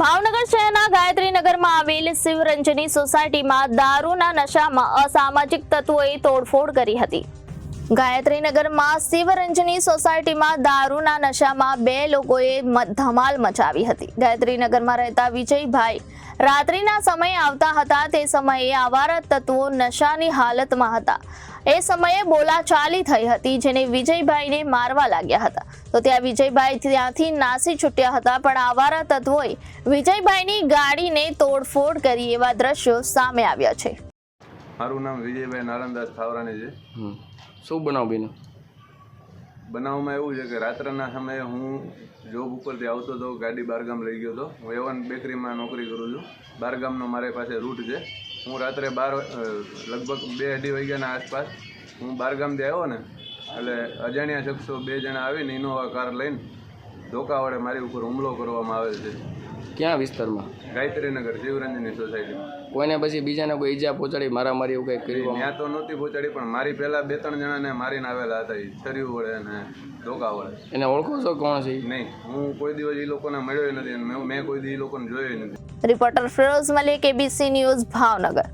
ભાવનગર શહેરના ગાયત્રીનગરમાં આવેલ શિવરંજની સોસાયટીમાં દારૂના નશામાં અસામાજિક તત્વોએ તોડફોડ કરી હતી। ગાયત્રીનગરમાં શિવરંજની સોસાયટીમાં દારૂના નશામાં બે લોકોએ ધમાલ મચાવી હતી। ગાયત્રીનગરમાં રહેતા વિજયભાઈ રાત્રિના સમયે આવતા હતા। તે સમયે આવારા તત્વો નશાની હાલતમાં હતા। એ સમયે બોલાચાલી થઈ હતી, જેને વિજયભાઈને મારવા લાગ્યા હતા। તો ત્યાં વિજયભાઈ ત્યાંથી નાસી છૂટ્યા હતા, પણ આવારા તત્વોએ વિજયભાઈની ગાડીને તોડફોડ કરી એવા દ્રશ્યો સામે આવ્યા છે। મારું નામ વિજયભાઈ નારાયણદાસ થાવરાણી છે। શું બનાવ બન્યો? બનાવમાં એવું છે કે રાત્રના સમયે હું જોબ ઉપરથી આવતો હતો, ગાડી બારગામ લઈ ગયો હતો। હું એવન બેકરીમાં નોકરી કરું છું। બારગામનો મારી પાસે રૂટ છે। હું રાત્રે લગભગ 2-2:30 વાગ્યાના આસપાસ હું બારગામથી આવ્યો ને, એટલે અજાણ્યા શખ્સો 2 જણા આવીને ઇનોવા કાર લઈને ધોકા વડે મારી ઉપર હુમલો કરવામાં આવેલ છે। ક્યાં વિસ્તારમાં? ગાયત્રીનગર શિવરંજની સોસાયટીમાં। કોઈને પછી બીજાને કોઈ ઈજા પહોંચાડી, મારામારી એવું કંઈક કર્યું? ત્યાં તો નહોતી પહોંચાડી, પણ મારી પહેલાં 2-3 જણાને મારીને આવેલા હતા, છરીઓ વડે અને ધોકા વડે। એને ઓળખો છો કોણ છે? નહીં, હું કોઈ દિવસ એ લોકોને મળ્યો નથી અને મેં કોઈ દિવસ એ લોકોને જોયો નથી। Reporter Firoz Malik, ABC news, Bhavnagar.